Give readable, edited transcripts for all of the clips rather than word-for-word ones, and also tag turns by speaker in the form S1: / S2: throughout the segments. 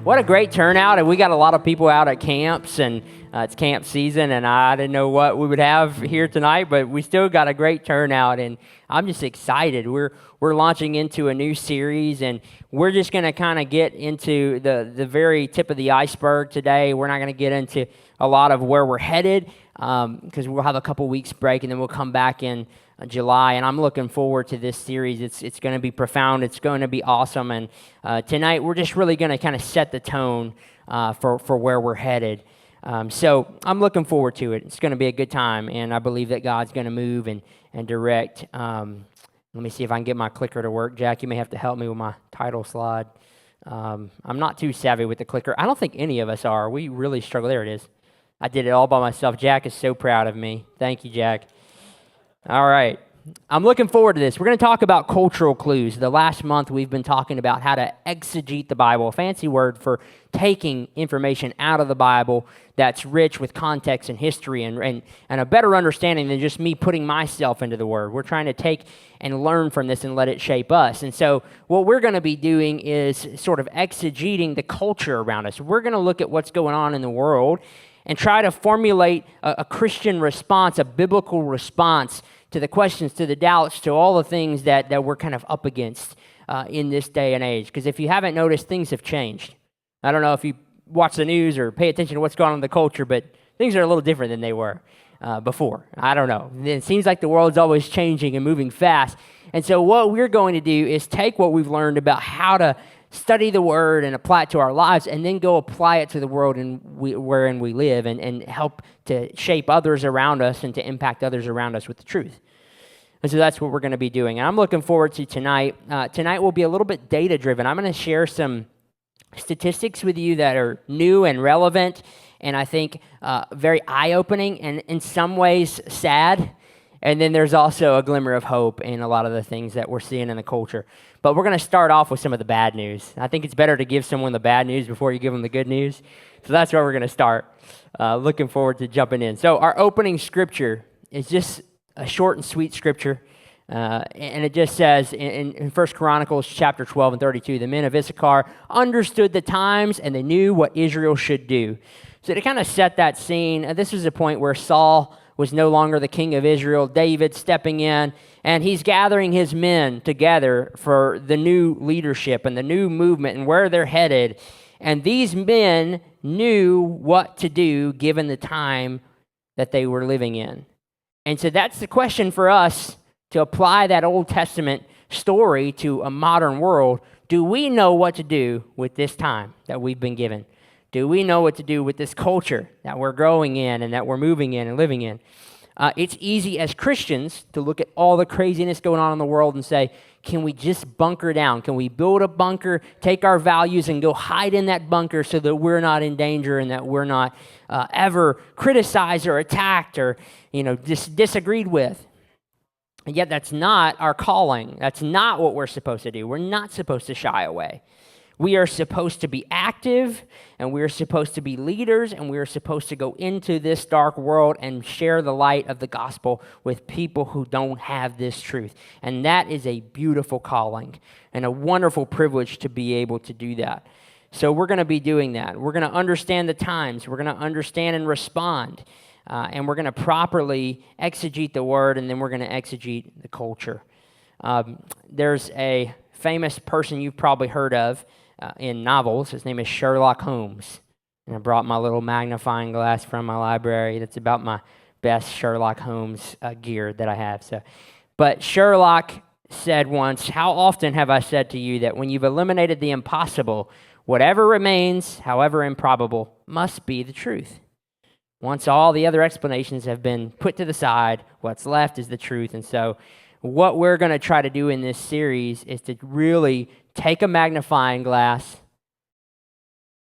S1: What a great turnout, and we got a lot of people out at camps, and it's camp season, and I didn't know what we would have here tonight, but we still got a great turnout, and I'm just excited. We're launching into a new series, and we're just going to kind of get into the very tip of the iceberg today. We're not going to get into a lot of where we're headed, because we'll have a couple weeks break, and then we'll come back in July, and I'm looking forward to this series. It's going to be profound. It's going to be awesome, and tonight we're just really going to kind of set the tone for where we're headed. So I'm looking forward to it. It's going to be a good time, and I believe that God's going to move and direct. Let me see if I can get my clicker to work. Jack, you may have to help me with my title slide. I'm not too savvy with the clicker. I don't think any of us are. We really struggle. There it is. I did it all by myself. Jack is so proud of me. Thank you, Jack. All right. I'm looking forward to this. We're going to talk about cultural clues. The last month we've been talking about how to exegete the Bible, a fancy word for taking information out of the Bible that's rich with context and history and a better understanding than just me putting myself into the Word. We're trying to take and learn from this and let it shape us. And so what we're going to be doing is sort of exegeting the culture around us. We're going to look at what's going on in the world and try to formulate a Christian response, a biblical response to the questions, to the doubts, to all the things that we're kind of up against in this day and age. Because if you haven't noticed, things have changed. I don't know if you watch the news or pay attention to what's going on in the culture, but things are a little different than they were before. I don't know. It seems like the world's always changing and moving fast. And so what we're going to do is take what we've learned about how to study the Word and apply it to our lives, and then go apply it to the world wherein we live and help to shape others around us and to impact others around us with the truth. And so that's what we're going to be doing. And I'm looking forward to tonight. Tonight will be a little bit data-driven. I'm going to share some statistics with you that are new and relevant, and I think very eye-opening and in some ways sad. And then there's also a glimmer of hope in a lot of the things that we're seeing in the culture. But we're going to start off with some of the bad news. I think it's better to give someone the bad news before you give them the good news. So that's where we're going to start. Looking forward to jumping in. So our opening scripture is just a short and sweet scripture. And it just says in 1 Chronicles chapter 12 and 32, the men of Issachar understood the times and they knew what Israel should do. So to kind of set that scene, this is a point where Saul was no longer the king of Israel, David stepping in, and he's gathering his men together for the new leadership and the new movement and where they're headed. And these men knew what to do given the time that they were living in. And so that's the question for us to apply that Old Testament story to a modern world. Do we know what to do with this time that we've been given? Do we know what to do with this culture that we're growing in and that we're moving in and living in? It's easy as Christians to look at all the craziness going on in the world and say, can we just bunker down? Can we build a bunker, take our values and go hide in that bunker so that we're not in danger and that we're not ever criticized or attacked or disagreed with? And yet that's not our calling. That's not what we're supposed to do. We're not supposed to shy away. We are supposed to be active, and we are supposed to be leaders, and we are supposed to go into this dark world and share the light of the gospel with people who don't have this truth. And that is a beautiful calling and a wonderful privilege to be able to do that. So we're going to be doing that. We're going to understand the times. We're going to understand and respond. And we're going to properly exegete the word, and then we're going to exegete the culture. There's a famous person you've probably heard of in novels. His name is Sherlock Holmes. And I brought my little magnifying glass from my library. That's about my best Sherlock Holmes gear that I have. But Sherlock said once, "How often have I said to you that when you've eliminated the impossible, whatever remains, however improbable, must be the truth? Once all the other explanations have been put to the side, what's left is the truth." And so what we're going to try to do in this series is to really take a magnifying glass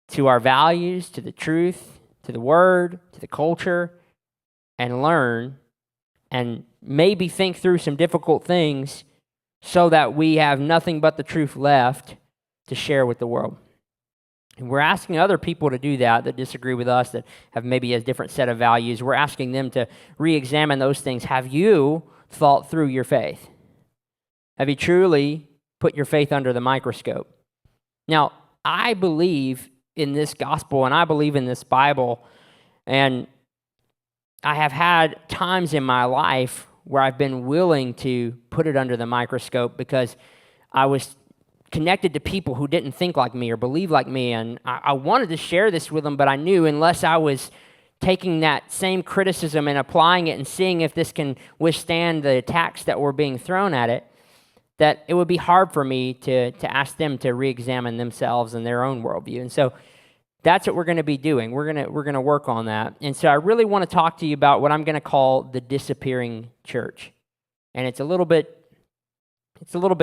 S1: to our values, to the truth, to the word, to the culture, and learn and maybe think through some difficult things so that we have nothing but the truth left to share with the world. And we're asking other people to do that disagree with us, that have maybe a different set of values. We're asking them to re-examine those things. Have you thought through your faith? Have you truly put your faith under the microscope? Now, I believe in this gospel, and I believe in this Bible. And I have had times in my life where I've been willing to put it under the microscope because I was connected to people who didn't think like me or believe like me, and I wanted to share this with them, but I knew unless I was taking that same criticism and applying it and seeing if this can withstand the attacks that were being thrown at it, that it would be hard for me to ask them to re-examine themselves and their own worldview. And so that's what we're going to be doing. We're going to work on that. And so I really want to talk to you about what I'm going to call the disappearing church. And it's a little bit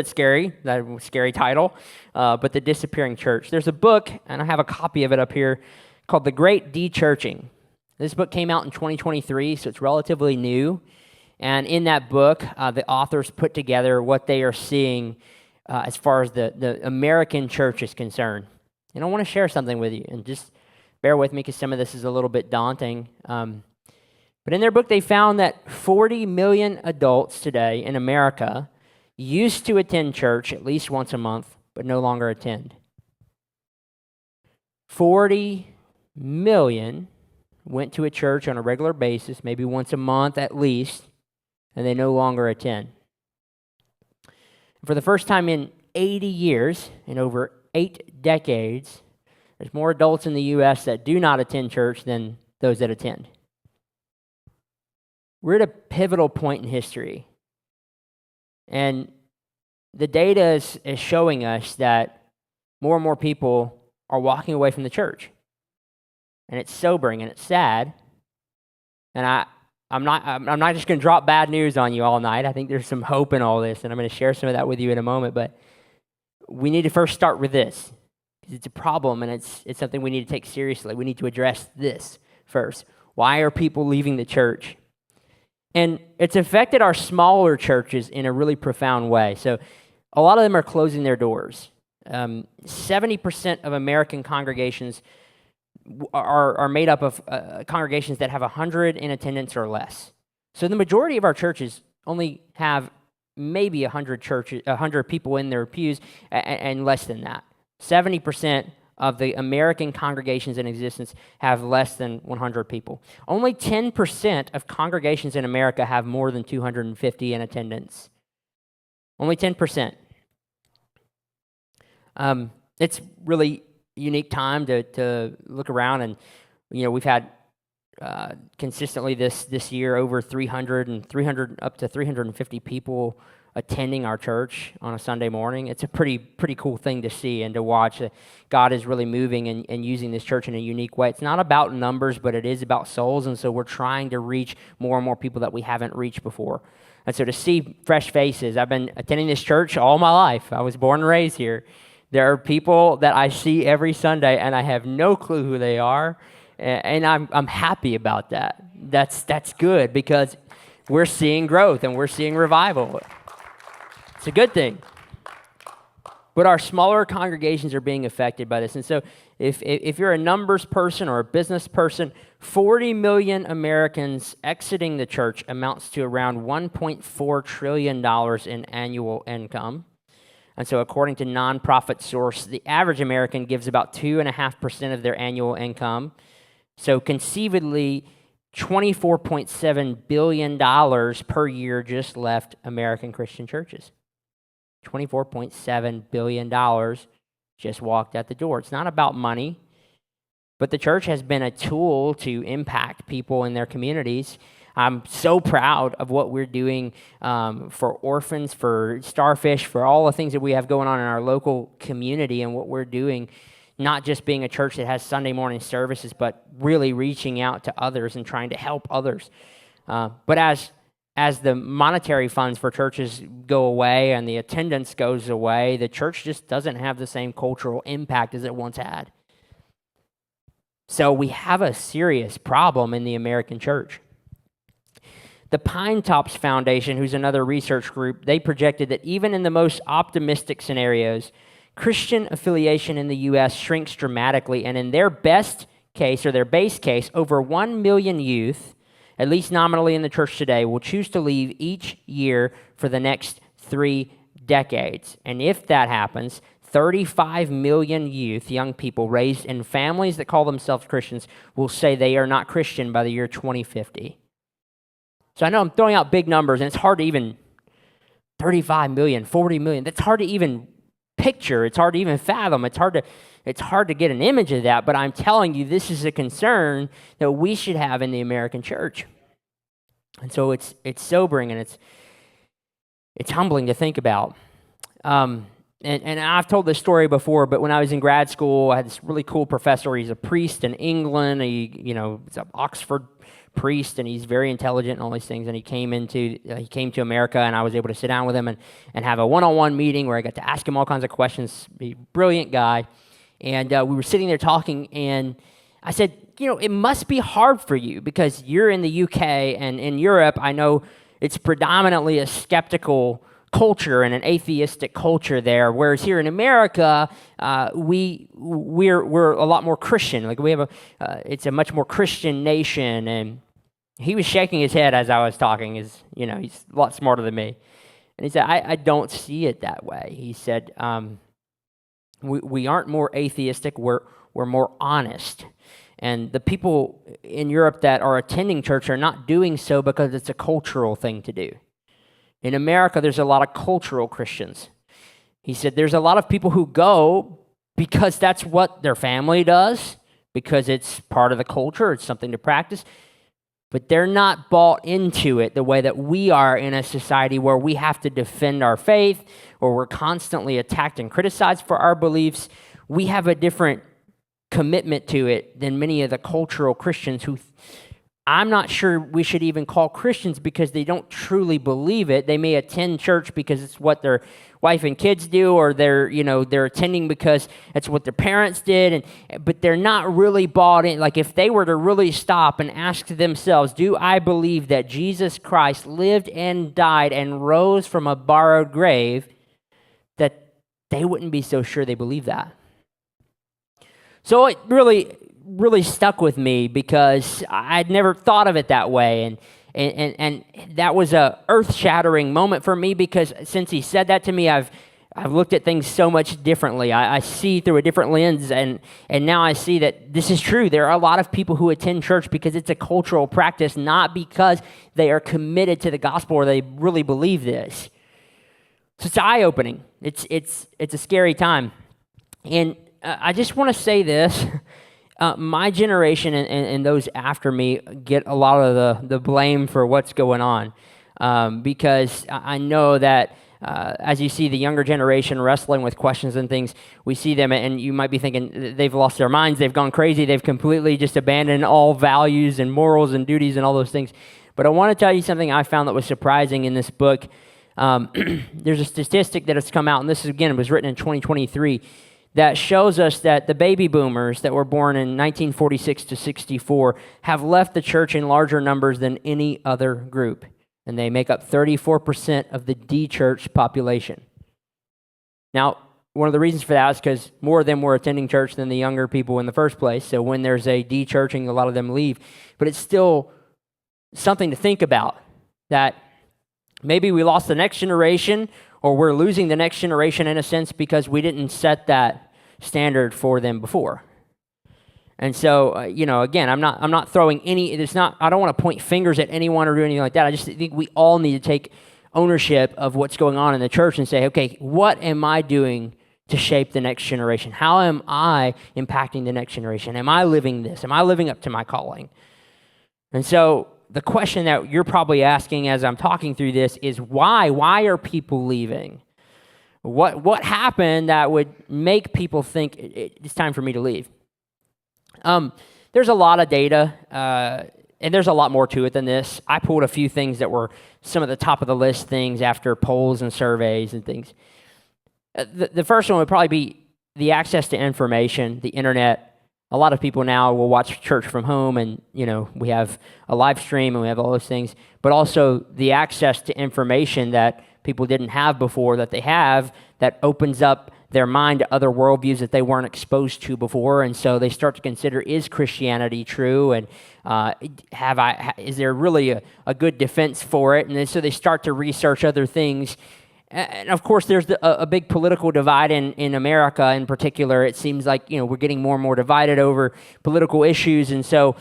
S1: scary, that scary title, but the disappearing church. There's a book, and I have a copy of it up here, called The Great De-Churching. This book came out in 2023, so it's relatively new. And in that book, the authors put together what they are seeing as far as the American church is concerned. And I want to share something with you, and just bear with me because some of this is a little bit daunting. But in their book, they found that 40 million adults today in America used to attend church at least once a month, but no longer attend. 40 million went to a church on a regular basis, maybe once a month at least, and they no longer attend. For the first time in 80 years, in over 8 decades, there's more adults in the U.S. that do not attend church than those that attend. We're at a pivotal point in history. And the data is showing us that more and more people are walking away from the church. And it's sobering and it's sad. And I'm not just going to drop bad news on you all night. I think there's some hope in all this, and I'm going to share some of that with you in a moment. But we need to first start with this, because it's a problem, and it's something we need to take seriously. We need to address this first. Why are people leaving the church? And it's affected our smaller churches in a really profound way. So a lot of them are closing their doors. 70% of American congregations are made up of congregations that have 100 in attendance or less. So the majority of our churches only have maybe 100 people in their pews, and less than that. 70% of the American congregations in existence have less than 100 people. Only 10% of congregations in America have more than 250 in attendance. Only 10%. It's really unique time to look around, and we've had consistently this year over 300 up to 350 people attending our church on a Sunday morning. It's a pretty cool thing to see and to watch. God is really moving and using this church in a unique way. It's not about numbers, but it is about souls, and so we're trying to reach more and more people that we haven't reached before. And so to see fresh faces, I've been attending this church all my life. I was born and raised here. There are people that I see every Sunday, and I have no clue who they are, and I'm happy about that. That's good, because we're seeing growth and we're seeing revival. It's a good thing. But our smaller congregations are being affected by this. And so if you're a numbers person or a business person, 40 million Americans exiting the church amounts to around $1.4 trillion in annual income. And so according to nonprofit source, the average American gives about 2.5% of their annual income. So conceivably, $24.7 billion per year just left American Christian churches. $24.7 billion just walked out the door. It's not about money, but the church has been a tool to impact people in their communities. I'm so proud of what we're doing for orphans, for Starfish, for all the things that we have going on in our local community, and what we're doing, not just being a church that has Sunday morning services, but really reaching out to others and trying to help others. But as the monetary funds for churches go away and the attendance goes away, the church just doesn't have the same cultural impact as it once had. So we have a serious problem in the American church. The Pine Tops Foundation, who's another research group, they projected that even in the most optimistic scenarios, Christian affiliation in the U.S. shrinks dramatically, and in their best case, or their base case, over 1 million youth, at least nominally in the church today, will choose to leave each year for the next 3 decades. And if that happens, 35 million young people raised in families that call themselves Christians will say they are not Christian by the year 2050. So I know I'm throwing out big numbers, and it's hard to even 35 million, 40 million. That's hard to even picture. It's hard to even fathom. It's hard to get an image of that, but I'm telling you, this is a concern that we should have in the American church. And so it's sobering, and it's humbling to think about. And I've told this story before, but when I was in grad school, I had this really cool professor. He's a priest in England. He's an Oxford priest, and he's very intelligent and all these things. And he came to America, and I was able to sit down with him and have a one-on-one meeting where I got to ask him all kinds of questions. He's a brilliant guy. And we were sitting there talking, and I said, it must be hard for you because you're in the UK, and in Europe, I know it's predominantly a skeptical culture and an atheistic culture there, whereas here in America, we're a lot more Christian. Like we have it's a much more Christian nation. And he was shaking his head as I was talking. He's a lot smarter than me, and he said, "I don't see it that way." He said, "We aren't more atheistic. We're more honest." And the people in Europe that are attending church are not doing so because it's a cultural thing to do. In America, there's a lot of cultural Christians. He said there's a lot of people who go because that's what their family does, because it's part of the culture, it's something to practice, but they're not bought into it the way that we are in a society where we have to defend our faith, or we're constantly attacked and criticized for our beliefs. We have a different commitment to it than many of the cultural Christians who I'm not sure we should even call Christians because they don't truly believe it. They may attend church because it's what their wife and kids do, or they're attending because it's what their parents did, but they're not really bought in. Like if they were to really stop and ask themselves, do I believe that Jesus Christ lived and died and rose from a borrowed grave, that they wouldn't be so sure they believe that. So it really stuck with me because I'd never thought of it that way, and that was a earth-shattering moment for me because since he said that to me, I've looked at things so much differently. I see through a different lens, and now I see that this is true. There are a lot of people who attend church because it's a cultural practice, not because they are committed to the gospel or they really believe this. So it's eye-opening. It's a scary time, and I just want to say this. My generation and those after me get a lot of the blame for what's going on because I know that as you see the younger generation wrestling with questions and things, we see them and you might be thinking they've lost their minds, they've gone crazy, they've completely just abandoned all values and morals and duties and all those things. But I want to tell you something I found that was surprising in this book. There's a statistic that has come out, and this again was written in 2023, that shows us that the baby boomers that were born in 1946 to 64 have left the church in larger numbers than any other group, and they make up 34% of the de-churched population. Now, one of the reasons for that is because more of them were attending church than the younger people in the first place, so when there's a de-churching, a lot of them leave. But it's still something to think about, that maybe we lost the next generation, or we're losing the next generation in a sense because we didn't set that standard for them before. And so, again, I'm not throwing any. I don't want to point fingers at anyone or do anything like that. I just think we all need to take ownership of what's going on in the church and say, okay, what am I doing to shape the next generation? How am I impacting the next generation? Am I living this? Am I living up to my calling? And so the question that you're probably asking as I'm talking through this is why? Why are people leaving? What happened that would make people think it's time for me to leave? There's a lot of data, and there's a lot more to it than this. I pulled a few things that were some of the top of the list things after polls and surveys and things. The first one would probably be the access to information, the internet. A lot of people now will watch church from home, and we have a live stream and we have all those things, but also the access to information that people didn't have before that they have, that opens up their mind to other worldviews that they weren't exposed to before, and so they start to consider, is Christianity true, and is there really a good defense for it? And then so they start to research other things, And of course, there's a big political divide in America in particular. It seems like, we're getting more and more divided over political issues. And so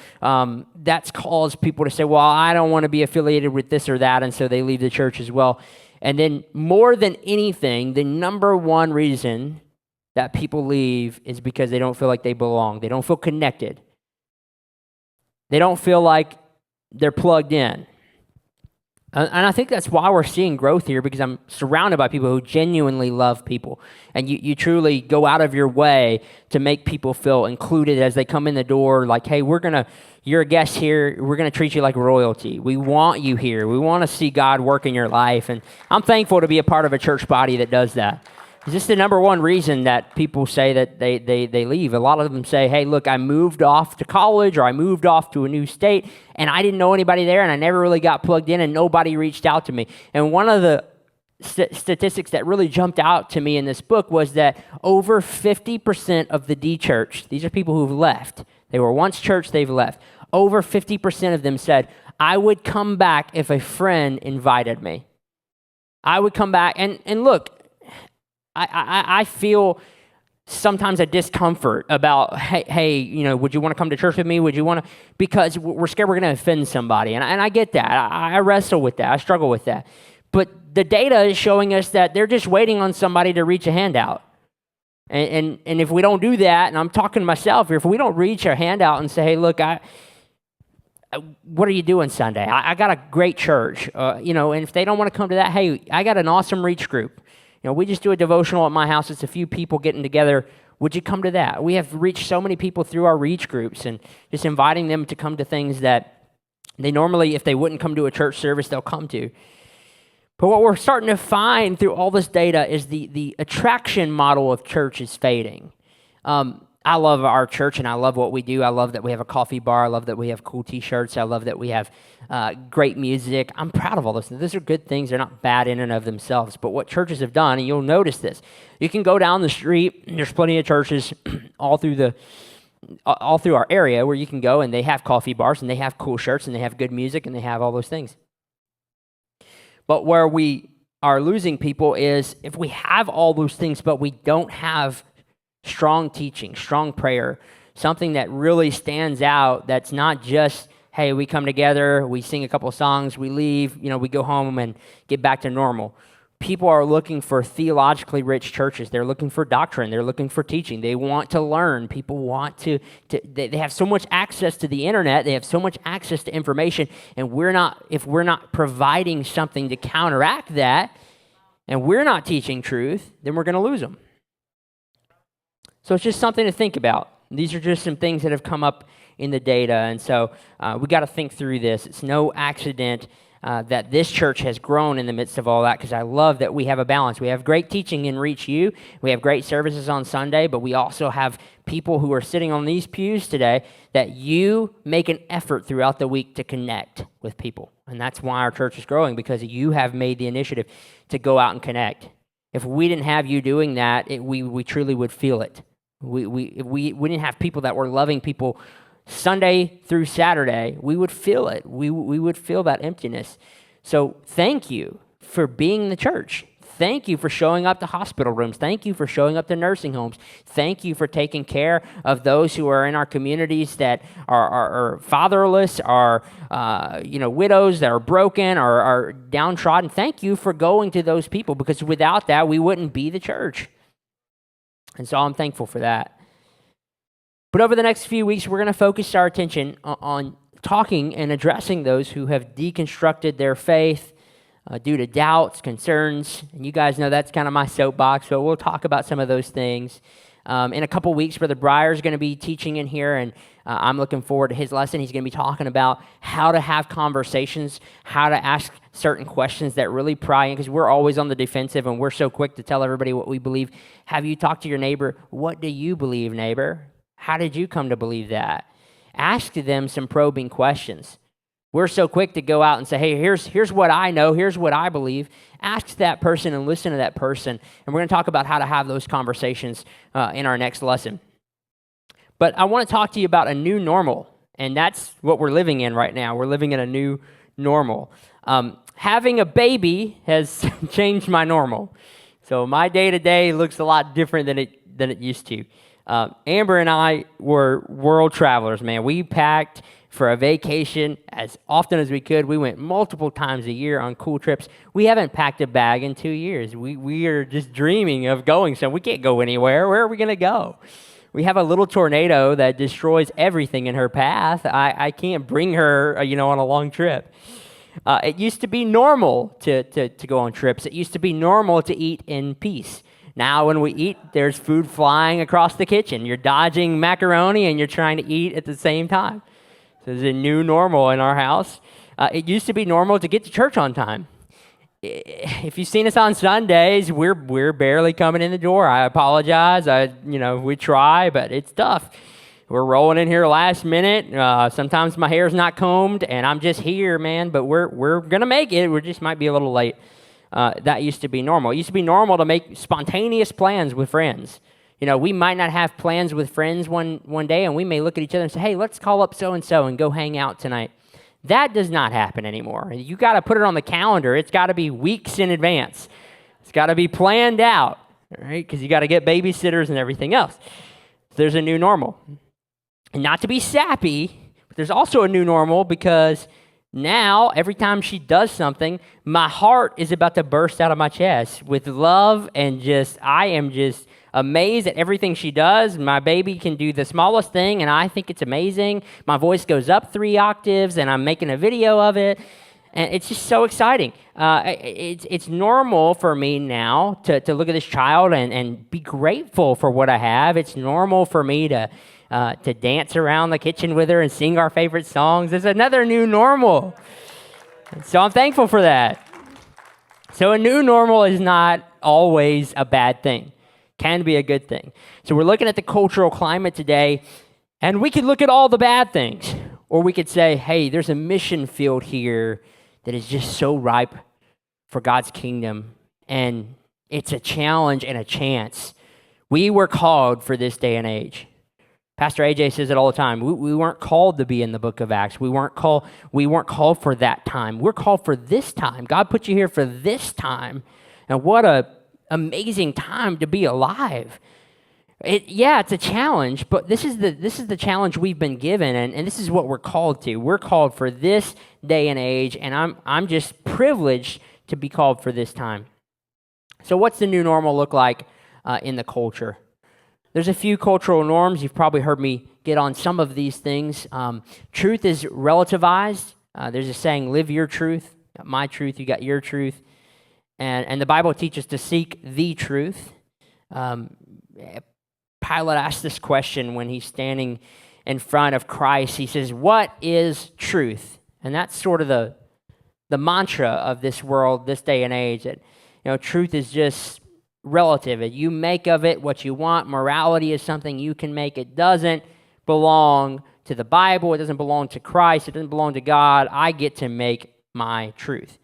S1: that's caused people to say, well, I don't want to be affiliated with this or that. And so they leave the church as well. And then more than anything, the number one reason that people leave is because they don't feel like they belong. They don't feel connected. They don't feel like they're plugged in. And I think that's why we're seeing growth here, because I'm surrounded by people who genuinely love people. And you truly go out of your way to make people feel included as they come in the door, like, hey, you're a guest here. We're going to treat you like royalty. We want you here. We want to see God work in your life. And I'm thankful to be a part of a church body that does that. Is this the number one reason that people say that they leave? A lot of them say, hey, look, I moved off to college, or I moved off to a new state, and I didn't know anybody there, and I never really got plugged in, and nobody reached out to me. And one of the statistics that really jumped out to me in this book was that over 50% of the D-church, these are people who've left. They were once church, they've left. Over 50% of them said, I would come back if a friend invited me. I would come back, and look, I feel sometimes a discomfort about, hey, would you want to come to church with me? Would you want to? Because we're scared we're going to offend somebody. And I get that. I wrestle with that. I struggle with that. But the data is showing us that they're just waiting on somebody to reach a hand out. And if we don't do that, and I'm talking to myself here, if we don't reach a hand out and say, hey, look, what are you doing Sunday? I got a great church, and if they don't want to come to that, hey, I got an awesome reach group. We just do a devotional at my house. It's a few people getting together. Would you come to that? We have reached so many people through our reach groups, and just inviting them to come to things that they normally, if they wouldn't come to a church service, they'll come to. But what we're starting to find through all this data is the attraction model of church is fading. I love our church, and I love what we do. I love that we have a coffee bar. I love that we have cool T-shirts. I love that we have great music. I'm proud of all those things. Those are good things. They're not bad in and of themselves. But what churches have done, and you'll notice this, you can go down the street, and there's plenty of churches all through our area where you can go, and they have coffee bars, and they have cool shirts, and they have good music, and they have all those things. But where we are losing people is if we have all those things, but we don't have strong teaching, strong prayer, something that really stands out, that's not just, hey, we come together, we sing a couple songs, we leave, we go home and get back to normal. People are looking for theologically rich churches. They're looking for doctrine. They're looking for teaching. They want to learn. People want to they have so much access to the internet. They have so much access to information, and if we're not providing something to counteract that, and we're not teaching truth, then we're going to lose them. So it's just something to think about. These are just some things that have come up in the data, and so we got to think through this. It's no accident that this church has grown in the midst of all that, because I love that we have a balance. We have great teaching in Reach U. We have great services on Sunday, but we also have people who are sitting on these pews today that you make an effort throughout the week to connect with people, and that's why our church is growing, because you have made the initiative to go out and connect. If we didn't have you doing that, we truly would feel it. If we didn't have people that were loving people Sunday through Saturday, we would feel it. We would feel that emptiness. So thank you for being the church. Thank you for showing up to hospital rooms. Thank you for showing up to nursing homes. Thank you for taking care of those who are in our communities that are fatherless, are widows that are broken, are downtrodden. Thank you for going to those people, because without that, we wouldn't be the church. And so I'm thankful for that. But over the next few weeks, we're going to focus our attention on talking and addressing those who have deconstructed their faith due to doubts, concerns. And you guys know that's kind of my soapbox, so we'll talk about some of those things. In a couple weeks, Brother Breyer is going to be teaching in here, and I'm looking forward to his lesson. He's going to be talking about how to have conversations, how to ask certain questions that really pry in, because we're always on the defensive, and we're so quick to tell everybody what we believe. Have you talked to your neighbor? What do you believe, neighbor? How did you come to believe that? Ask them some probing questions. We're so quick to go out and say, hey, here's what I know, here's what I believe. Ask that person and listen to that person. And we're going to talk about how to have those conversations in our next lesson. But I want to talk to you about a new normal, and that's what we're living in right now. We're living in a new normal. having a baby has changed my normal. So my day-to-day looks a lot different than it used to. Amber and I were world travelers, man. We packed for a vacation as often as we could. We went multiple times a year on cool trips. We haven't packed a bag in 2 years. We are just dreaming of going, so we can't go anywhere. Where are we going to go? We have a little tornado that destroys everything in her path. I can't bring her, on a long trip. It used to be normal to go on trips. It used to be normal to eat in peace. Now when we eat, there's food flying across the kitchen. You're dodging macaroni and you're trying to eat at the same time. So there's a new normal in our house. It used to be normal to get to church on time. If you've seen us on Sundays, we're barely coming in the door. I apologize. We try, but it's tough. We're rolling in here last minute. Sometimes my hair's not combed, and I'm just here, man. But we're gonna make it. We just might be a little late. That used to be normal. It used to be normal to make spontaneous plans with friends. We might not have plans with friends one day, and we may look at each other and say, "Hey, let's call up so and so and go hang out tonight." That does not happen anymore. You got to put it on the calendar. It's got to be weeks in advance. It's got to be planned out, right? Because you got to get babysitters and everything else. There's a new normal. And not to be sappy, but there's also a new normal because now every time she does something, my heart is about to burst out of my chest with love and I am just amazed at everything she does. My baby can do the smallest thing, and I think it's amazing. My voice goes up 3 octaves, and I'm making a video of it, and it's just so exciting. It's normal for me now to look at this child and be grateful for what I have. It's normal for me to dance around the kitchen with her and sing our favorite songs. It's another new normal. So I'm thankful for that. So a new normal is not always a bad thing. Can be a good thing. So we're looking at the cultural climate today, and we could look at all the bad things, or we could say, hey, there's a mission field here that is just so ripe for God's kingdom, and it's a challenge and a chance. We were called for this day and age. Pastor AJ says it all the time. We weren't called to be in the book of Acts. We weren't called for that time. We're called for this time. God put you here for this time, and what a amazing time to be alive. It's a challenge, but this is the challenge we've been given, and this is what we're called to. We're called for this day and age, and I'm just privileged to be called for this time. So what's the new normal look like in the culture? There's a few cultural norms. You've probably heard me get on some of these things. Truth is relativized. There's a saying, live your truth. Got my truth, you got your truth. And the Bible teaches to seek the truth. Pilate asked this question when he's standing in front of Christ. He says, what is truth? And that's sort of the mantra of this world, this day and age, that truth is just relative. You make of it what you want. Morality is something you can make. It doesn't belong to the Bible. It doesn't belong to Christ. It doesn't belong to God. I get to make my truth.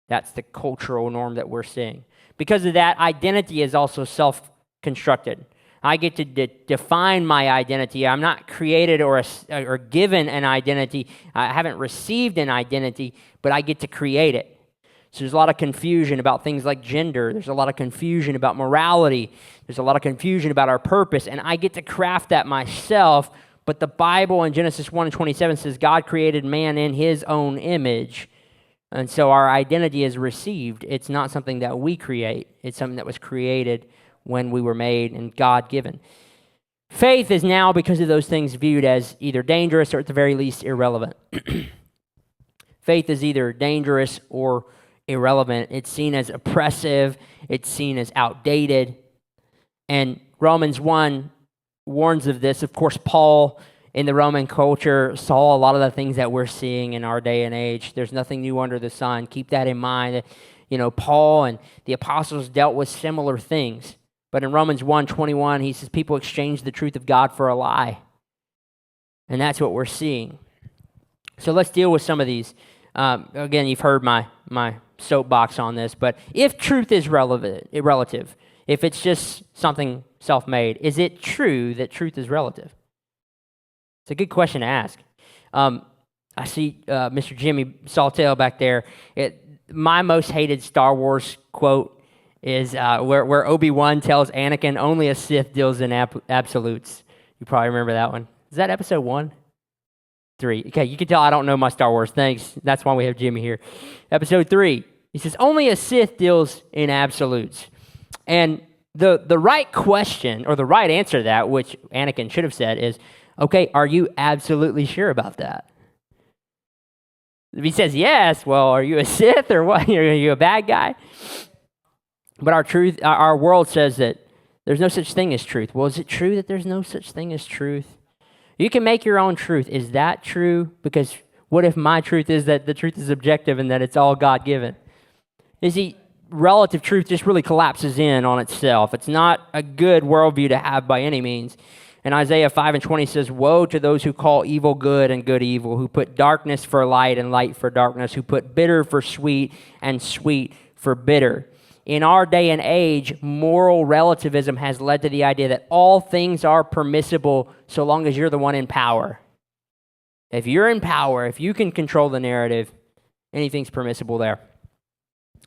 S1: That's the cultural norm that we're seeing. Because of that, identity is also self-constructed. I get to define my identity. I'm not created or given an identity. I haven't received an identity, but I get to create it. So there's a lot of confusion about things like gender. There's a lot of confusion about morality. There's a lot of confusion about our purpose, and I get to craft that myself. But the Bible in Genesis 1:27 says God created man in his own image. And so our identity is received. It's not something that we create. It's something that was created when we were made and God-given. Faith is now, because of those things, viewed as either dangerous or at the very least irrelevant. Faith is either dangerous or irrelevant. It's seen as oppressive. It's seen as outdated. And Romans 1 warns of this. Of course, Paul in the Roman culture saw a lot of the things that we're seeing in our day and age. There's nothing new under the sun. Keep that in mind. Paul and the apostles dealt with similar things. But in Romans 1:21, he says people exchange the truth of God for a lie. And that's what we're seeing. So let's deal with some of these. Again, you've heard my soapbox on this, but if truth is relative, if it's just something self-made, is it true that truth is relative? It's a good question to ask. I see Mr. Jimmy Sawtell back there. My most hated Star Wars quote is where Obi-Wan tells Anakin, only a Sith deals in absolutes. You probably remember that one. Is that episode 1? 3. Okay, you can tell I don't know my Star Wars. Thanks. That's why we have Jimmy here. Episode 3. He says, only a Sith deals in absolutes. And the right question, or the right answer to that, which Anakin should have said, is, okay, are you absolutely sure about that? If he says yes, well, are you a Sith or what? Are you a bad guy? But our world says that there's no such thing as truth. Well, is it true that there's no such thing as truth? You can make your own truth. Is that true? Because what if my truth is that the truth is objective and that it's all God-given? You see, relative truth just really collapses in on itself. It's not a good worldview to have by any means. And Isaiah 5:20 says, woe to those who call evil good and good evil, who put darkness for light and light for darkness, who put bitter for sweet and sweet for bitter. In our day and age, moral relativism has led to the idea that all things are permissible so long as you're the one in power. If you're in power, if you can control the narrative, anything's permissible there.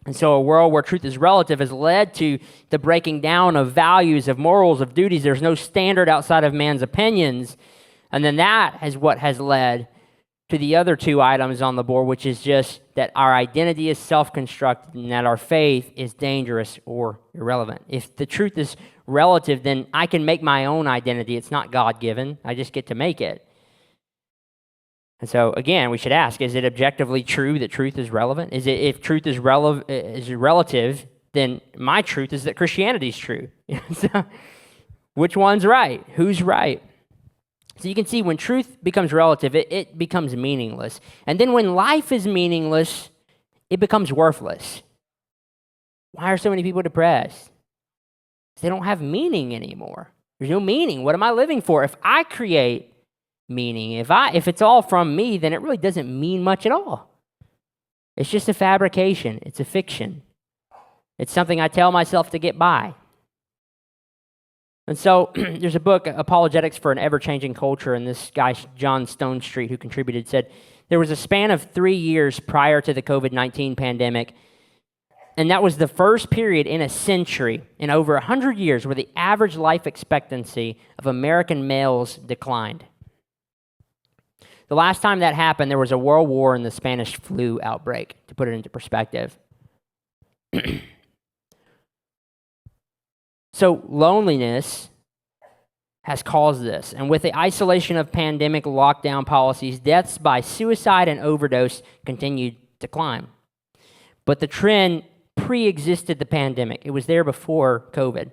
S1: And so a world where truth is relative has led to the breaking down of values, of morals, of duties. There's no standard outside of man's opinions. And then that is what has led to the other two items on the board, which is just that our identity is self-constructed and that our faith is dangerous or irrelevant. If the truth is relative, then I can make my own identity. It's not God-given. I just get to make it. And so, again, we should ask, is it objectively true that truth is relevant? If truth is relative, then my truth is that Christianity is true. So, which one's right? Who's right? So you can see when truth becomes relative, it becomes meaningless. And then when life is meaningless, it becomes worthless. Why are so many people depressed? They don't have meaning anymore. There's no meaning. What am I living for? If I create meaning, if it's all from me, then it really doesn't mean much at all. It's just a fabrication. It's a fiction. It's something I tell myself to get by. And so there's a book, Apologetics for an Ever-Changing Culture, and this guy, John Stonestreet, who contributed, said there was a span of 3 years prior to the COVID-19 pandemic, and that was the first period in a century, in over 100 years, where the average life expectancy of American males declined. The last time that happened, there was a world war and the Spanish flu outbreak, to put it into perspective. So loneliness has caused this. And with the isolation of pandemic lockdown policies, deaths by suicide and overdose continued to climb. But the trend pre-existed the pandemic. It was there before COVID.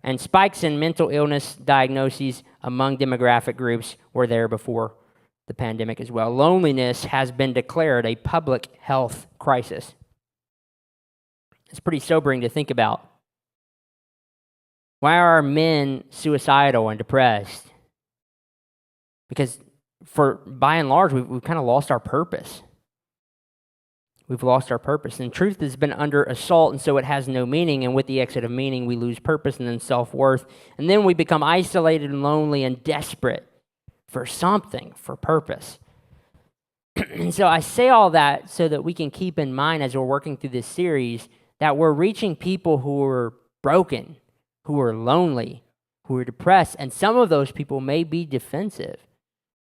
S1: And spikes in mental illness diagnoses among demographic groups were there before the pandemic as well. Loneliness has been declared a public health crisis. It's pretty sobering to think about. Why are men suicidal and depressed? Because by and large, we've kind of lost our purpose. We've lost our purpose. And truth has been under assault, and so it has no meaning. And with the exit of meaning, we lose purpose and then self-worth. And then we become isolated and lonely and desperate for something, for purpose. And so I say all that so that we can keep in mind as we're working through this series that we're reaching people who are broken, who are lonely, who are depressed, and some of those people may be defensive.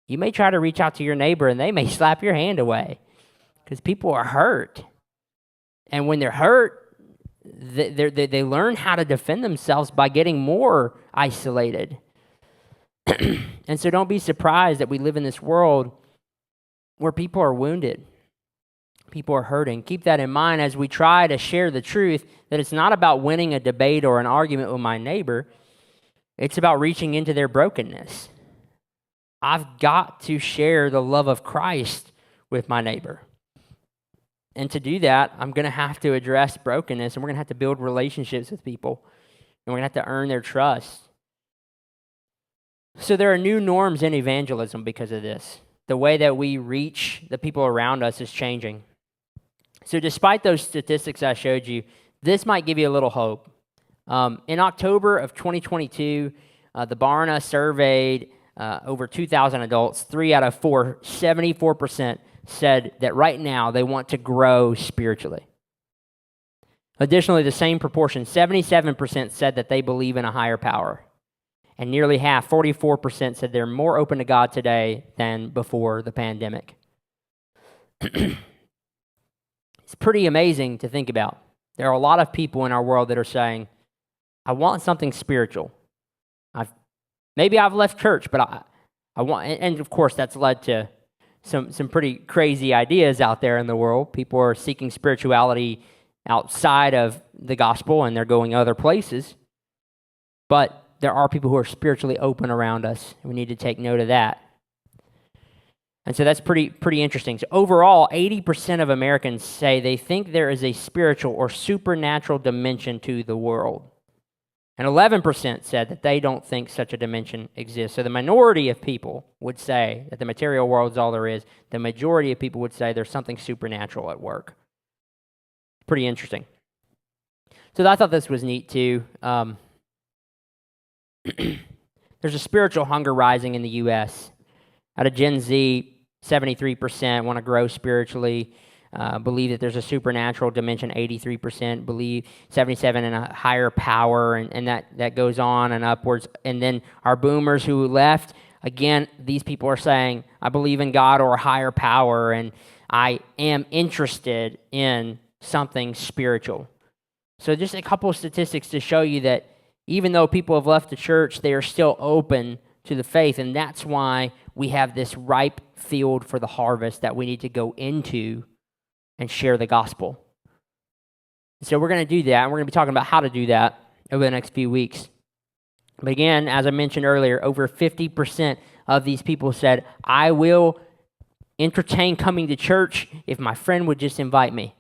S1: You may try to reach out to your neighbor and they may slap your hand away because people are hurt. And when they're hurt, they learn how to defend themselves by getting more isolated. And so don't be surprised that we live in this world where people are wounded. People are hurting. Keep that in mind as we try to share the truth that it's not about winning a debate or an argument with my neighbor. It's about reaching into their brokenness. I've got to share the love of Christ with my neighbor. And to do that, I'm going to have to address brokenness, and we're going to have to build relationships with people, and we're going to have to earn their trust. So there are new norms in evangelism because of this. The way that we reach the people around us is changing. So despite those statistics I showed you, this might give you a little hope. In October of 2022, the Barna surveyed over 2,000 adults, 3 out of 4, 74% said that right now they want to grow spiritually. Additionally, the same proportion, 77% said that they believe in a higher power. And nearly half, 44%, said they're more open to God today than before the pandemic. It's pretty amazing to think about. There are a lot of people in our world that are saying, I want something spiritual. Maybe I've left church, but I want, and of course that's led to some pretty crazy ideas out there in the world. People are seeking spirituality outside of the gospel, and they're going other places. But there are people who are spiritually open around us, and we need to take note of that. And so that's pretty interesting. So overall, 80% of Americans say they think there is a spiritual or supernatural dimension to the world. And 11% said that they don't think such a dimension exists. So the minority of people would say that the material world is all there is. The majority of people would say there's something supernatural at work. Pretty interesting. So I thought this was neat too. There's a spiritual hunger rising in the U.S. Out of Gen Z, 73% want to grow spiritually, believe that there's a supernatural dimension, 83% believe, 77% in a higher power, and that goes on and upwards. And then our boomers who left, again, these people are saying, I believe in God or a higher power, and I am interested in something spiritual. So just a couple of statistics to show you that even though people have left the church, they are still open to the faith, and that's why we have this ripe field for the harvest that we need to go into and share the gospel. So we're going to do that, and we're going to be talking about how to do that over the next few weeks. But again, as I mentioned earlier, over 50% of these people said, I will entertain coming to church if my friend would just invite me.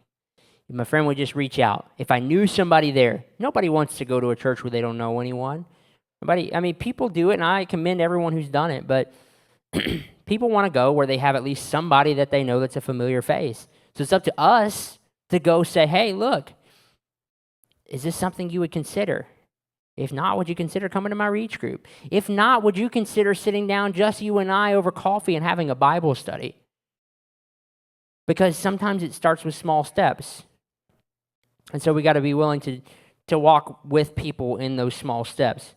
S1: If my friend would just reach out. If I knew somebody there. Nobody wants to go to a church where they don't know anyone. People do it, and I commend everyone who's done it, but people want to go where they have at least somebody that they know that's a familiar face. So it's up to us to go say, hey, look, is this something you would consider? If not, would you consider coming to my Reach group? If not, would you consider sitting down, just you and I, over coffee and having a Bible study? Because sometimes it starts with small steps. And so we got to be willing to walk with people in those small steps.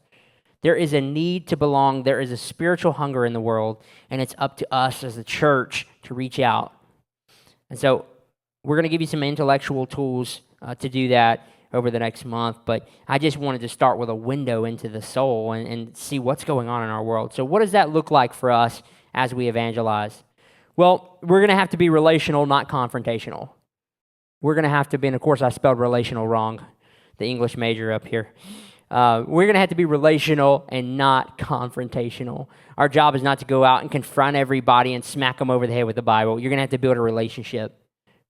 S1: There is a need to belong. There is a spiritual hunger in the world, and it's up to us as a church to reach out. And so we're going to give you some intellectual tools to do that over the next month, but I just wanted to start with a window into the soul and see what's going on in our world. So what does that look like for us as we evangelize? Well, we're going to have to be relational, not confrontational. We're going to have to be, and of course I spelled relational wrong, the English major up here. We're going to have to be relational and not confrontational. Our job is not to go out and confront everybody and smack them over the head with the Bible. You're going to have to build a relationship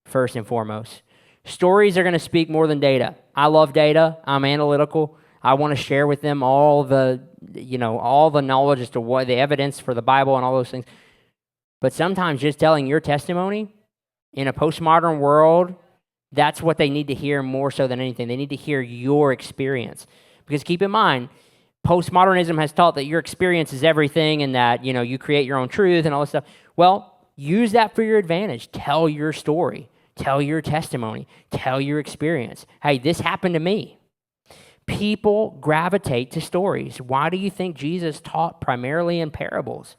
S1: first and foremost. Stories are going to speak more than data. I love data. I'm analytical. I want to share with them all the knowledge as to what the evidence for the Bible and all those things. But sometimes just telling your testimony in a postmodern world, that's what they need to hear more so than anything. They need to hear your experience. Because keep in mind, postmodernism has taught that your experience is everything and that, you create your own truth and all this stuff. Well, use that for your advantage. Tell your story. Tell your testimony. Tell your experience. Hey, this happened to me. People gravitate to stories. Why do you think Jesus taught primarily in parables?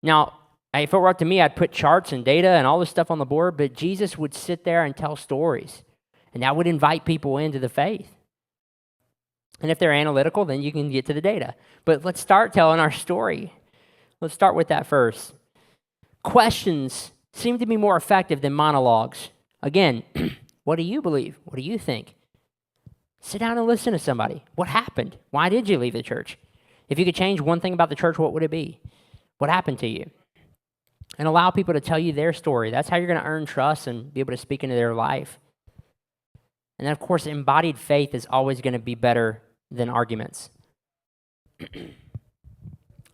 S1: Now, if it were up to me, I'd put charts and data and all this stuff on the board, but Jesus would sit there and tell stories, and that would invite people into the faith. And if they're analytical, then you can get to the data. But let's start telling our story. Let's start with that first. Questions seem to be more effective than monologues. Again, what do you believe? What do you think? Sit down and listen to somebody. What happened? Why did you leave the church? If you could change one thing about the church, what would it be? What happened to you? And allow people to tell you their story. That's how you're going to earn trust and be able to speak into their life. And then, of course, embodied faith is always going to be better than arguments.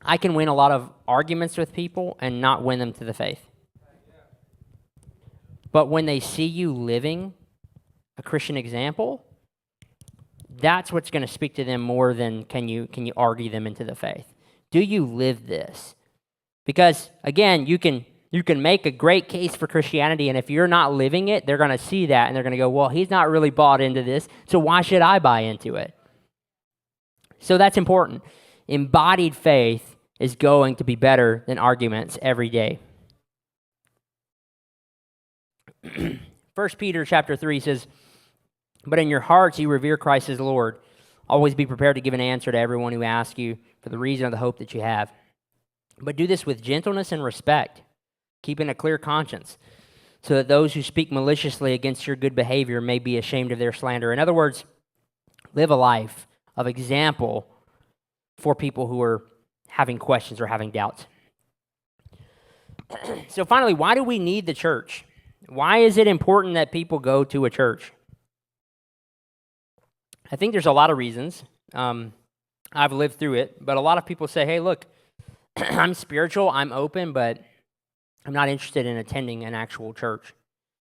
S1: I can win a lot of arguments with people and not win them to the faith. But when they see you living a Christian example, that's what's going to speak to them more than can you argue them into the faith. Do you live this? Because again, you can make a great case for Christianity, and if you're not living it, they're going to see that and they're going to go, well, he's not really bought into this, so why should I buy into it? So that's important. Embodied faith is going to be better than arguments every day. 1 Peter chapter 3 says, but in your hearts you revere Christ as Lord. Always be prepared to give an answer to everyone who asks you for the reason of the hope that you have. But do this with gentleness and respect, keeping a clear conscience, so that those who speak maliciously against your good behavior may be ashamed of their slander. In other words, live a life of example for people who are having questions or having doubts. So finally, why do we need the church? Why is it important that people go to a church? I think there's a lot of reasons. I've lived through it, but a lot of people say, hey, look, I'm spiritual, I'm open, but I'm not interested in attending an actual church.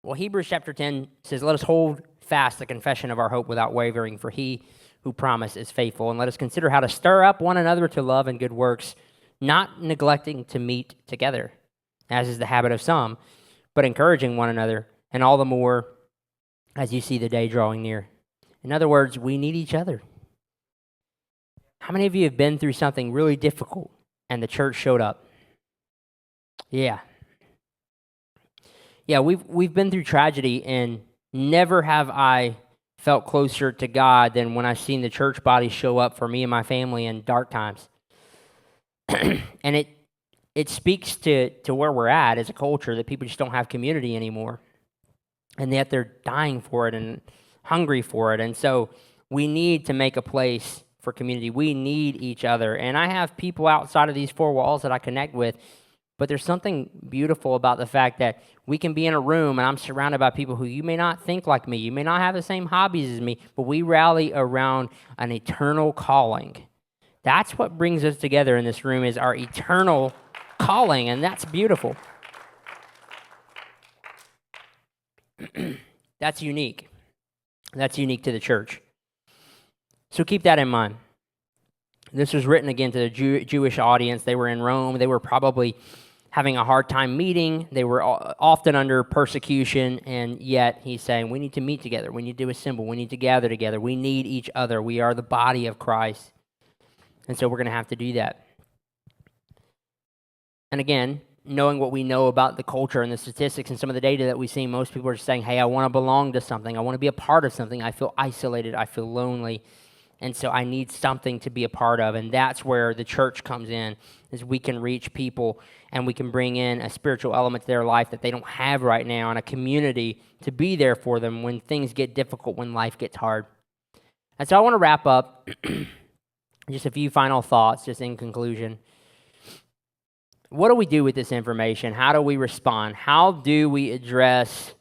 S1: Well, Hebrews chapter 10 says, let us hold fast the confession of our hope without wavering, for he who promised is faithful. And let us consider how to stir up one another to love and good works, not neglecting to meet together, as is the habit of some, but encouraging one another, and all the more as you see the day drawing near. In other words, we need each other. How many of you have been through something really difficult and the church showed up? Yeah, we've been through tragedy, and never have I felt closer to God than when I've seen the church body show up for me and my family in dark times. And it speaks to where we're at as a culture, that people just don't have community anymore, and yet they're dying for it and hungry for it. And so we need to make a place for community. We need each other. And I have people outside of these four walls that I connect with, but there's something beautiful about the fact that we can be in a room and I'm surrounded by people who you may not think like me, you may not have the same hobbies as me, but we rally around an eternal calling. That's what brings us together in this room, is our eternal calling, and that's beautiful. That's unique. That's unique to the church. So keep that in mind. This was written again to the Jewish audience. They were in Rome. They were probably having a hard time meeting. They were often under persecution, and yet he's saying we need to meet together. We need to assemble. We need to gather together. We need each other. We are the body of Christ. And so we're going to have to do that. And again, knowing what we know about the culture and the statistics and some of the data that we see, most people are saying, hey, I want to belong to something. I want to be a part of something. I feel isolated. I feel lonely. And so I need something to be a part of. And that's where the church comes in, is we can reach people and we can bring in a spiritual element to their life that they don't have right now, and a community to be there for them when things get difficult, when life gets hard. And so I want to wrap up just a few final thoughts, just in conclusion. What do we do with this information? How do we respond? How do we address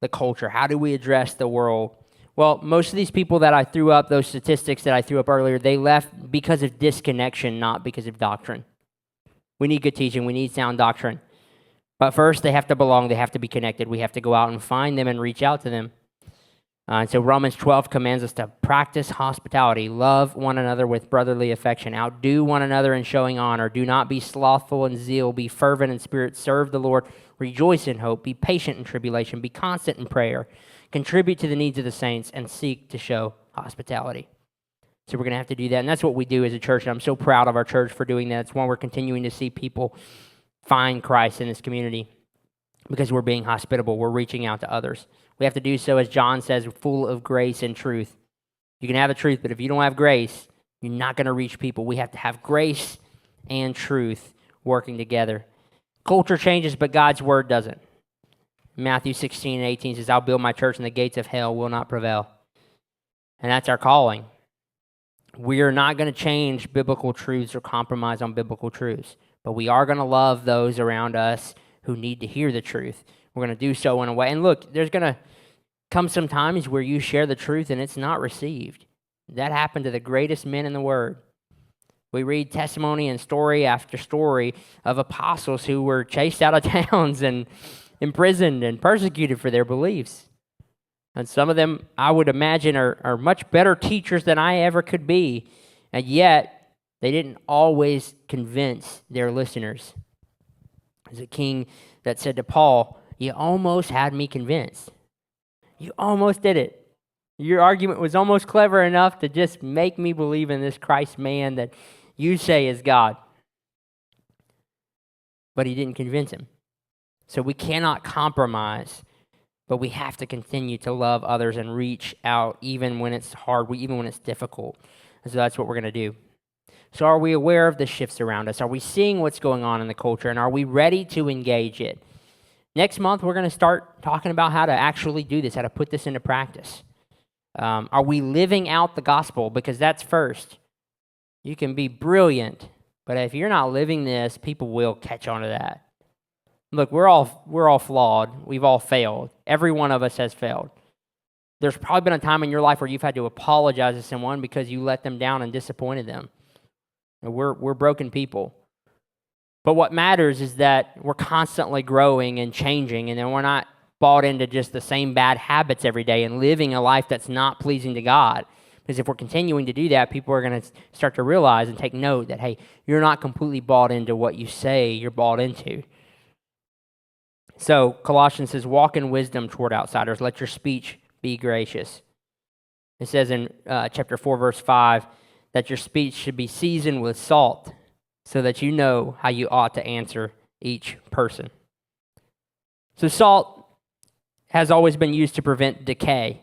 S1: the culture? How do we address the world? Well, most of these people that I threw up, those statistics that I threw up earlier, they left because of disconnection, not because of doctrine. We need good teaching. We need sound doctrine. But first, they have to belong. They have to be connected. We have to go out and find them and reach out to them. And so Romans 12 commands us to practice hospitality, love one another with brotherly affection, outdo one another in showing honor, do not be slothful in zeal, be fervent in spirit, serve the Lord, rejoice in hope, be patient in tribulation, be constant in prayer, contribute to the needs of the saints, and seek to show hospitality. So we're going to have to do that, and that's what we do as a church, and I'm so proud of our church for doing that. It's one we're continuing to see people find Christ in this community because we're being hospitable. We're reaching out to others. We have to do so, as John says, full of grace and truth. You can have the truth, but if you don't have grace, you're not going to reach people. We have to have grace and truth working together. Culture changes, but God's word doesn't. Matthew 16 and 18 says, I'll build my church and the gates of hell will not prevail. And that's our calling. We are not going to change biblical truths or compromise on biblical truths, but we are going to love those around us who need to hear the truth. We're going to do so in a way. And look, there's going to come some times where you share the truth and it's not received. That happened to the greatest men in the Word. We read testimony and story after story of apostles who were chased out of towns and imprisoned and persecuted for their beliefs. And some of them, I would imagine, are much better teachers than I ever could be. And yet, They didn't always convince their listeners. There's a king that said to Paul, "You almost had me convinced. You almost did it. Your argument was almost clever enough to just make me believe in this Christ man that you say is God." But he didn't convince him. So we cannot compromise, but we have to continue to love others and reach out even when it's hard, even when it's difficult. And so that's what we're going to do. So are we aware of the shifts around us? Are we seeing what's going on in the culture, and are we ready to engage it? Next month, we're going to start talking about how to actually do this, how to put this into practice. Are we living out the gospel? Because that's first. You can be brilliant, but if you're not living this, people will catch on to that. Look, we're all flawed. We've all failed. Every one of us has failed. There's probably been a time in your life where you've had to apologize to someone because you let them down and disappointed them. And we're broken people. But what matters is that we're constantly growing and changing, and then we're not bought into just the same bad habits every day and living a life that's not pleasing to God. Because if we're continuing to do that, people are going to start to realize and take note that, hey, you're not completely bought into what you say you're bought into. So Colossians says, walk in wisdom toward outsiders. Let your speech be gracious. It says in chapter 4, verse 5, that your speech should be seasoned with salt so that you know how you ought to answer each person. So salt has always been used to prevent decay.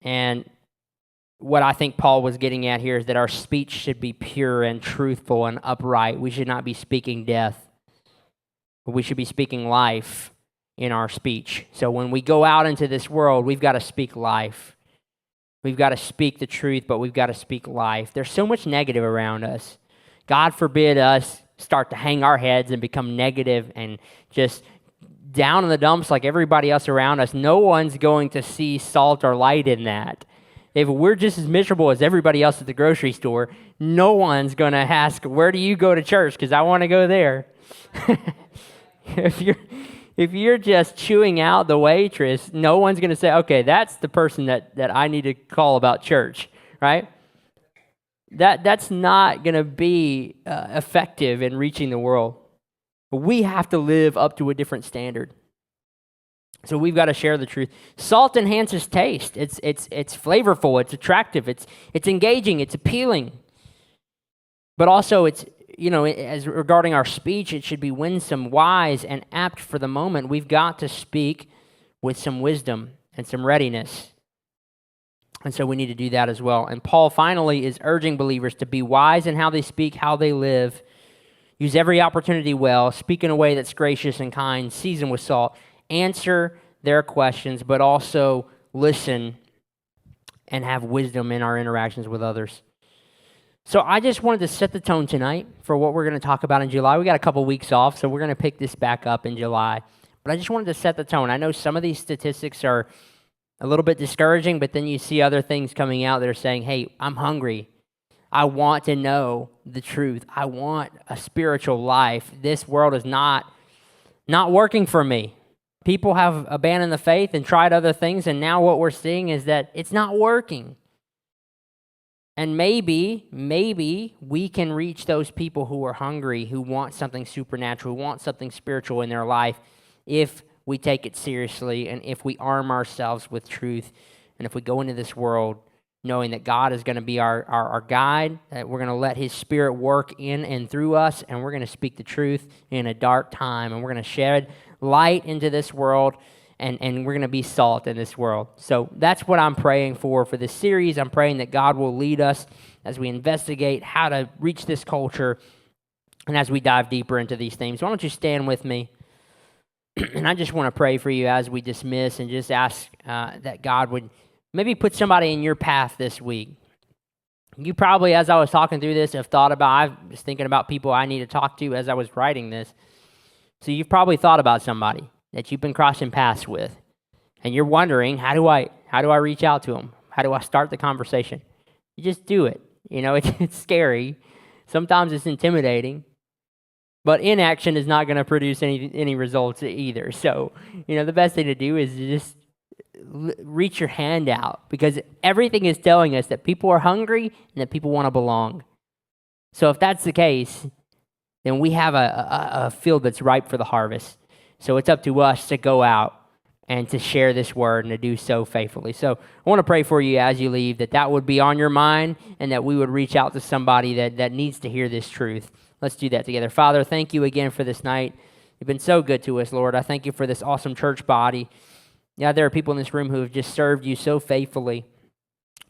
S1: And what I think Paul was getting at here is that our speech should be pure and truthful and upright. We should not be speaking death. We should be speaking life in our speech. So when we go out into this world, we've got to speak life. We've got to speak the truth, but we've got to speak life. There's so much negative around us. God forbid us start to hang our heads and become negative and just down in the dumps like everybody else around us. No one's going to see salt or light in that. If we're just as miserable as everybody else at the grocery store, no one's going to ask, where do you go to church? Because I want to go there. If you're just chewing out the waitress, no one's going to say, okay, that's the person that I need to call about church, right? That's not going to be effective in reaching the world. We have to live up to a different standard. So we've got to share the truth. Salt enhances taste. It's flavorful. It's attractive. It's engaging. It's appealing. But also, it's as regarding our speech, it should be winsome, wise, and apt for the moment. We've got to speak with some wisdom and some readiness. And so we need to do that as well. And Paul finally is urging believers to be wise in how they speak, how they live. Use every opportunity well. Speak in a way that's gracious and kind, seasoned with salt. Answer their questions, but also listen and have wisdom in our interactions with others. So I just wanted to set the tone tonight for what we're going to talk about in July. We got a couple weeks off, so we're going to pick this back up in July. But I just wanted to set the tone. I know some of these statistics are a little bit discouraging, but then you see other things coming out that are saying, hey, I'm hungry. I want to know the truth. I want a spiritual life. This world is not working for me. People have abandoned the faith and tried other things, and now what we're seeing is that it's not working. And maybe we can reach those people who are hungry, who want something supernatural, who want something spiritual in their life, if we take it seriously and if we arm ourselves with truth, and if we go into this world knowing that God is going to be our guide, that we're going to let His Spirit work in and through us, and we're going to speak the truth in a dark time, and we're going to shed light into this world, and we're going to be salt in this world. So that's what I'm praying for this series. I'm praying that God will lead us as we investigate how to reach this culture and as we dive deeper into these themes. Why don't you stand with me? And I just want to pray for you as we dismiss and just ask that God would maybe put somebody in your path this week. You probably, as I was talking through this, have thought about, I was thinking about people I need to talk to as I was writing this. So you've probably thought about somebody that you've been crossing paths with, and you're wondering, how do I reach out to them? How do I start the conversation? You just do it. It's scary. Sometimes it's intimidating, but inaction is not going to produce any results either. So, the best thing to do is just reach your hand out, because everything is telling us that people are hungry and that people want to belong. So if that's the case, then we have a field that's ripe for the harvest. So it's up to us to go out and to share this word and to do so faithfully. So I want to pray for you as you leave, that would be on your mind and that we would reach out to somebody that needs to hear this truth. Let's do that together. Father, thank you again for this night. You've been so good to us, Lord. I thank you for this awesome church body. Yeah, there are people in this room who have just served you so faithfully.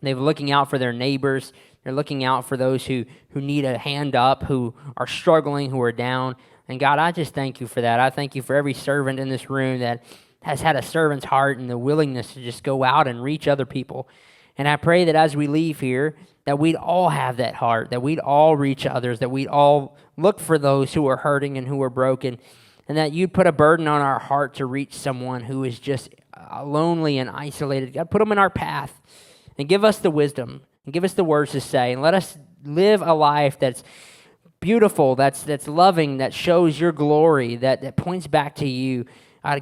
S1: They're looking out for their neighbors. They're looking out for those who need a hand up, who are struggling, who are down. And God, I just thank you for that. I thank you for every servant in this room that has had a servant's heart and the willingness to just go out and reach other people. And I pray that as we leave here, that we'd all have that heart, that we'd all reach others, that we'd all look for those who are hurting and who are broken, and that you'd put a burden on our heart to reach someone who is just lonely and isolated. God, put them in our path and give us the wisdom and give us the words to say, and let us live a life that's beautiful, that's loving, that shows your glory, that points back to you.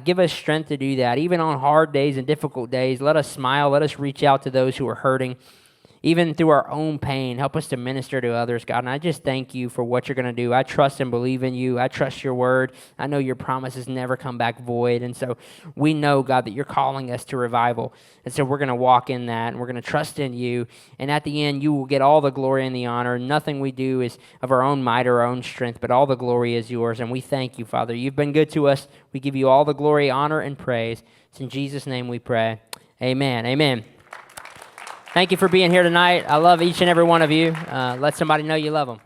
S1: Give us strength to do that. Even on hard days and difficult days, let us smile. Let us reach out to those who are hurting. Even through our own pain, help us to minister to others, God. And I just thank you for what you're going to do. I trust and believe in you. I trust your word. I know your promises never come back void. And so we know, God, that you're calling us to revival. And so we're going to walk in that, and we're going to trust in you. And at the end, you will get all the glory and the honor. Nothing we do is of our own might or our own strength, but all the glory is yours. And we thank you, Father. You've been good to us. We give you all the glory, honor, and praise. It's in Jesus' name we pray. Amen. Amen. Thank you for being here tonight. I love each and every one of you. Let somebody know you love them.